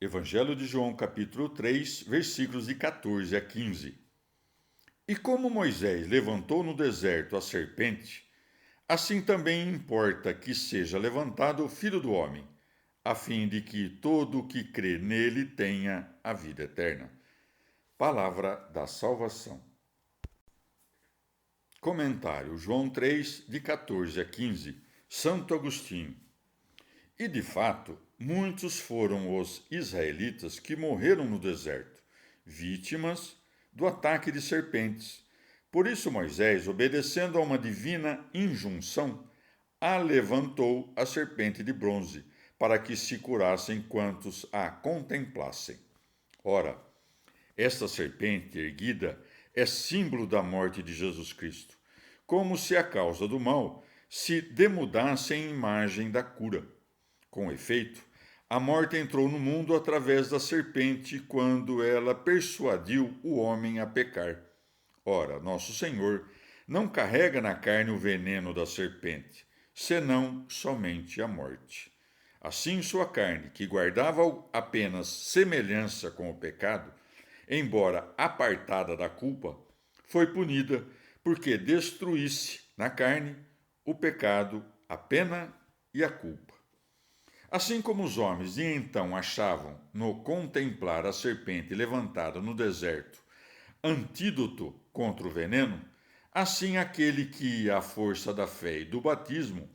Evangelho de João, capítulo 3, versículos de 14 a 15. E como Moisés levantou no deserto a serpente, assim também importa que seja levantado o Filho do Homem, a fim de que todo o que crê nele tenha a vida eterna. Palavra da salvação. Comentário João 3, de 14 a 15, Santo Agostinho. E de fato, muitos foram os israelitas que morreram no deserto, vítimas do ataque de serpentes. Por isso Moisés, obedecendo a uma divina injunção, levantou a serpente de bronze, para que se curassem quantos a contemplassem. Ora, esta serpente erguida é símbolo da morte de Jesus Cristo, como se a causa do mal se demudasse em imagem da cura. Com efeito, a morte entrou no mundo através da serpente quando ela persuadiu o homem a pecar. Ora, nosso Senhor não carrega na carne o veneno da serpente, senão somente a morte. Assim, sua carne, que guardava apenas semelhança com o pecado, embora apartada da culpa, foi punida porque destruísse na carne o pecado, a pena e a culpa. Assim como os homens de então achavam, no contemplar a serpente levantada no deserto, antídoto contra o veneno, assim aquele que, à força da fé e do batismo,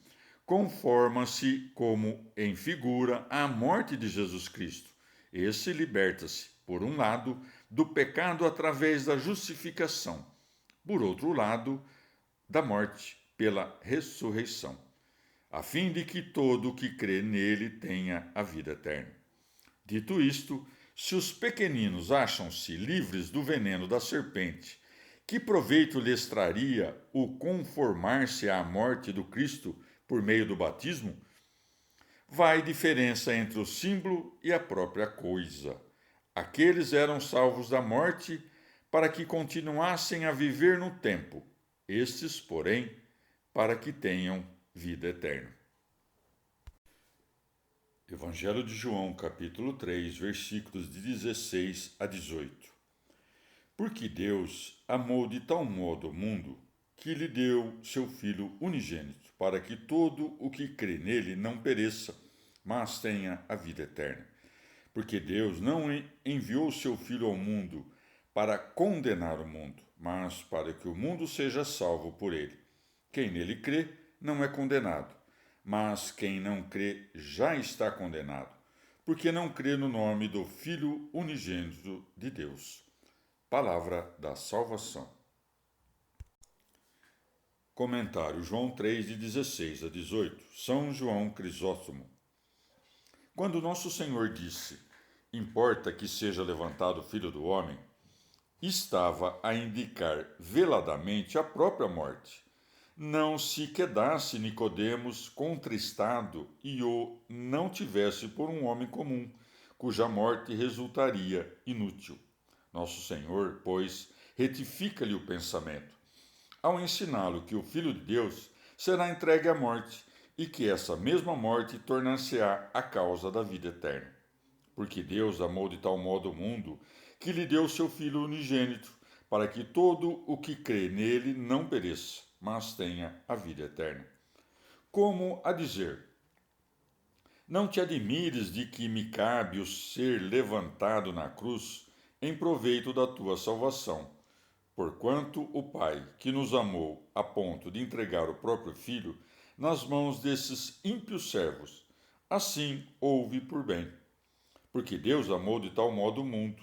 conforma-se como em figura à morte de Jesus Cristo. Esse liberta-se, por um lado, do pecado através da justificação, por outro lado, da morte pela ressurreição, a fim de que todo o que crê nele tenha a vida eterna. Dito isto, se os pequeninos acham-se livres do veneno da serpente, que proveito lhes traria o conformar-se à morte do Cristo por meio do batismo? Vai diferença entre o símbolo e a própria coisa. Aqueles eram salvos da morte para que continuassem a viver no tempo, estes, porém, para que tenham vida eterna. Evangelho de João, capítulo 3, versículos de 16 a 18. Porque Deus amou de tal modo o mundo que lhe deu seu Filho unigênito, para que todo o que crê nele não pereça, mas tenha a vida eterna. Porque Deus não enviou seu Filho ao mundo para condenar o mundo, mas para que o mundo seja salvo por ele. Quem nele crê não é condenado, mas quem não crê já está condenado, porque não crê no nome do Filho unigênito de Deus. Palavra da salvação. Comentário João 3, de 16 a 18. São João Crisóstomo. Quando nosso Senhor disse, importa que seja levantado o Filho do Homem, estava a indicar veladamente a própria morte. Não se quedasse Nicodemos contristado e o não tivesse por um homem comum, cuja morte resultaria inútil. Nosso Senhor, pois, retifica-lhe o pensamento, ao ensiná-lo que o Filho de Deus será entregue à morte e que essa mesma morte tornar-se-á a causa da vida eterna. Porque Deus amou de tal modo o mundo que lhe deu seu Filho unigênito, para que todo o que crê nele não pereça, mas tenha a vida eterna. Como a dizer, não te admires de que me cabe o ser levantado na cruz em proveito da tua salvação, porquanto o Pai, que nos amou a ponto de entregar o próprio Filho nas mãos desses ímpios servos, assim houve por bem. Porque Deus amou de tal modo o mundo.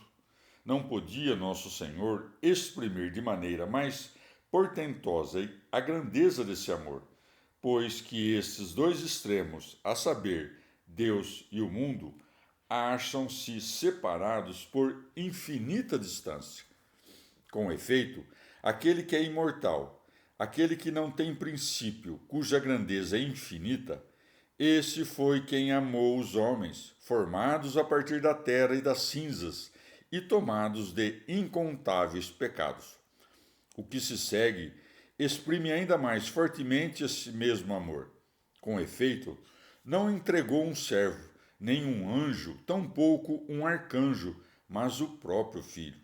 Não podia nosso Senhor exprimir de maneira mais portentosa a grandeza desse amor, pois que estes dois extremos, a saber, Deus e o mundo, acham-se separados por infinita distância. Com efeito, aquele que é imortal, aquele que não tem princípio, cuja grandeza é infinita, esse foi quem amou os homens, formados a partir da terra e das cinzas, e tomados de incontáveis pecados. O que se segue exprime ainda mais fortemente esse mesmo amor. Com efeito, não entregou um servo, nem um anjo, tampouco um arcanjo, mas o próprio Filho.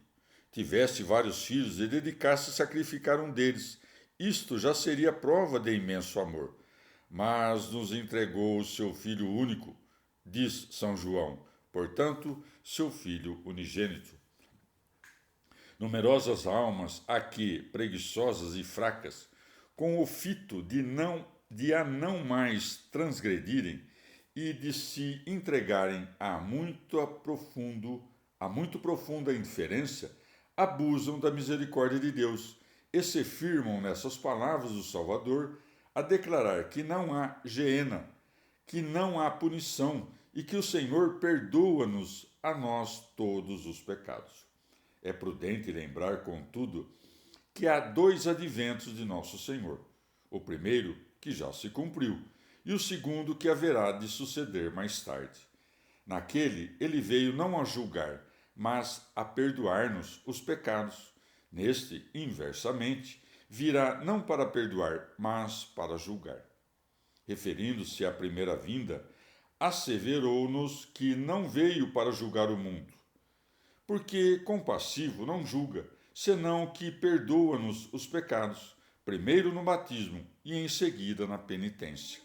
Tivesse vários filhos e dedicasse a sacrificar um deles, isto já seria prova de imenso amor. Mas nos entregou o seu Filho único, diz São João, portanto, seu Filho unigênito. Numerosas almas, aqui preguiçosas e fracas, com o fito de a não mais transgredirem e de se entregarem a muito profunda indiferença, abusam da misericórdia de Deus e se firmam nessas palavras do Salvador a declarar que não há geena, que não há punição e que o Senhor perdoa-nos a nós todos os pecados. É prudente lembrar, contudo, que há dois adventos de Nosso Senhor. O primeiro, que já se cumpriu, e o segundo, que haverá de suceder mais tarde. Naquele, ele veio não a julgar, mas a perdoar-nos os pecados. Neste, inversamente, virá não para perdoar, mas para julgar. Referindo-se à primeira vinda, asseverou-nos que não veio para julgar o mundo, porque compassivo não julga, senão que perdoa-nos os pecados, primeiro no batismo e em seguida na penitência.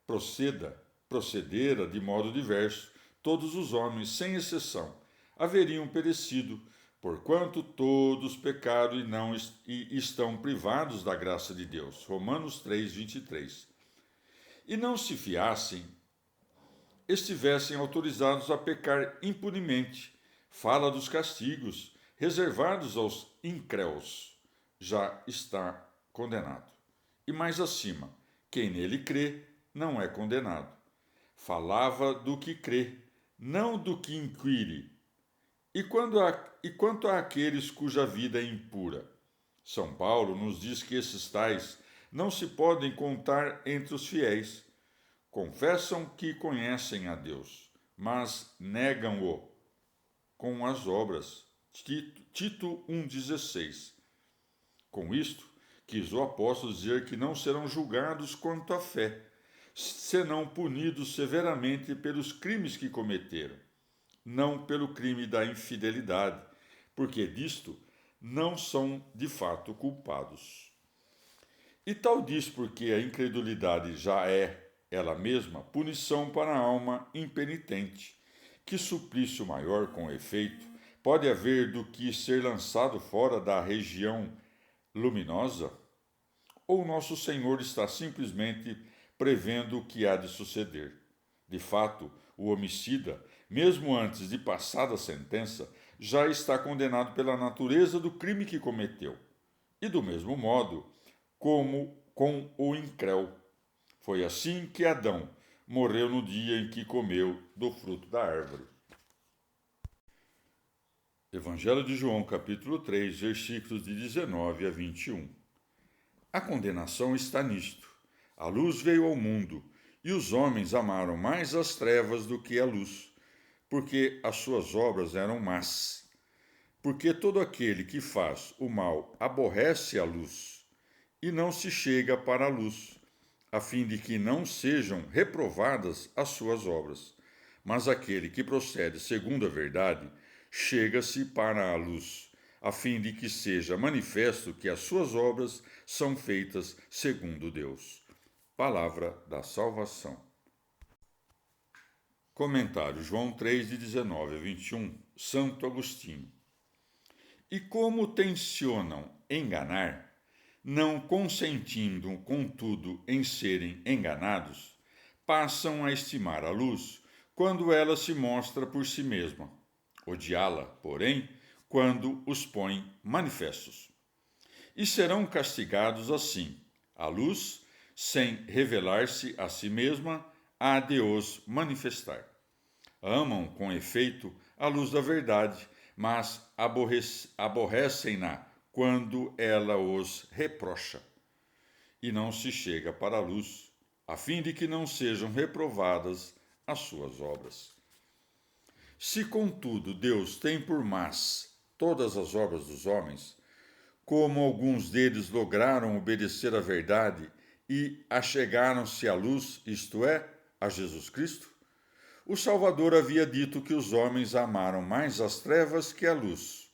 Procedera de modo diverso, todos os homens, sem exceção, haveriam perecido, porquanto todos pecaram e estão privados da graça de Deus. Romanos 3, 23. E não se fiassem, estivessem autorizados a pecar impunemente. Fala dos castigos reservados aos incréus. Já está condenado. E mais acima, quem nele crê não é condenado. Falava do que crê, não do que inquire. E quanto àqueles cuja vida é impura? São Paulo nos diz que esses tais não se podem contar entre os fiéis. Confessam que conhecem a Deus, mas negam-o com as obras. Tito 1,16. Com isto, quis o apóstolo dizer que não serão julgados quanto à fé, senão punidos severamente pelos crimes que cometeram, não pelo crime da infidelidade, porque disto não são de fato culpados. E tal diz porque a incredulidade já é, ela mesma, punição para a alma impenitente. Que suplício maior, com efeito, pode haver do que ser lançado fora da região luminosa? Ou nosso Senhor está simplesmente prevendo o que há de suceder? De fato, o homicida, mesmo antes de passada a sentença, já está condenado pela natureza do crime que cometeu. E do mesmo modo, como com o incréu. Foi assim que Adão morreu no dia em que comeu do fruto da árvore. Evangelho de João, capítulo 3, versículos de 19 a 21. A condenação está nisto. A luz veio ao mundo, e os homens amaram mais as trevas do que a luz, porque as suas obras eram más. Porque todo aquele que faz o mal aborrece a luz, e não se chega para a luz, a fim de que não sejam reprovadas as suas obras. Mas aquele que procede segundo a verdade, chega-se para a luz, a fim de que seja manifesto que as suas obras são feitas segundo Deus. Palavra da salvação. Comentário João 3, de 19 a 21, Santo Agostinho. E como tencionam enganar, não consentindo, contudo, em serem enganados, passam a estimar a luz quando ela se mostra por si mesma, odiá-la, porém, quando os põe manifestos. E serão castigados assim: a luz, sem revelar-se a si mesma, há de os manifestar. Amam, com efeito, a luz da verdade, mas aborrecem-na quando ela os reprocha. E não se chega para a luz, a fim de que não sejam reprovadas as suas obras. Se, contudo, Deus tem por más todas as obras dos homens, como alguns deles lograram obedecer à verdade e achegaram-se à luz, isto é, a Jesus Cristo, o Salvador havia dito que os homens amaram mais as trevas que a luz.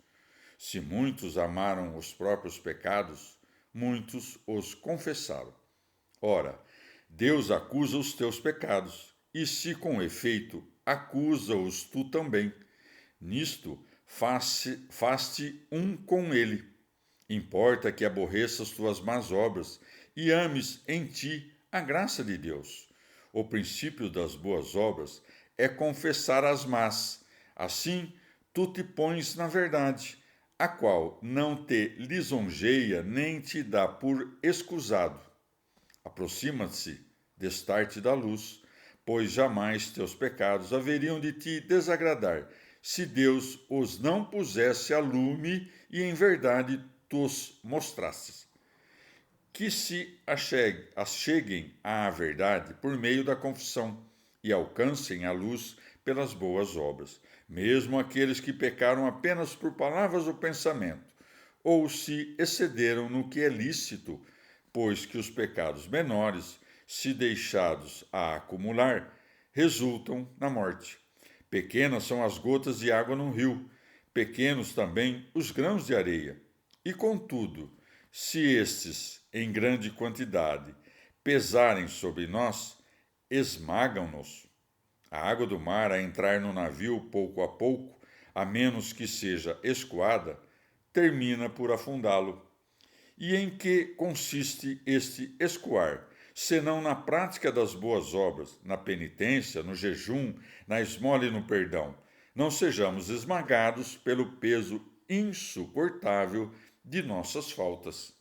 Se muitos amaram os próprios pecados, muitos os confessaram. Ora, Deus acusa os teus pecados, e se com efeito acusa-os tu também. Nisto faz-te um com ele. Importa que aborreças tuas más obras e ames em ti a graça de Deus. O princípio das boas obras é confessar as más. Assim, tu te pões na verdade, a qual não te lisonjeia nem te dá por escusado. Aproxima-se destar-te da luz, pois jamais teus pecados haveriam de te desagradar, se Deus os não pusesse a lume e em verdade tos mostrasses. Que se acheguem à verdade por meio da confissão e alcancem a luz pelas boas obras, mesmo aqueles que pecaram apenas por palavras ou pensamento, ou se excederam no que é lícito, pois que os pecados menores, se deixados a acumular, resultam na morte. Pequenas são as gotas de água no rio, pequenos também os grãos de areia. E contudo, se estes, em grande quantidade, pesarem sobre nós, esmagam-nos. A água do mar, a entrar no navio pouco a pouco, a menos que seja escoada, termina por afundá-lo. E em que consiste este escoar, senão na prática das boas obras, na penitência, no jejum, na esmola e no perdão? Não sejamos esmagados pelo peso insuportável de nossas faltas.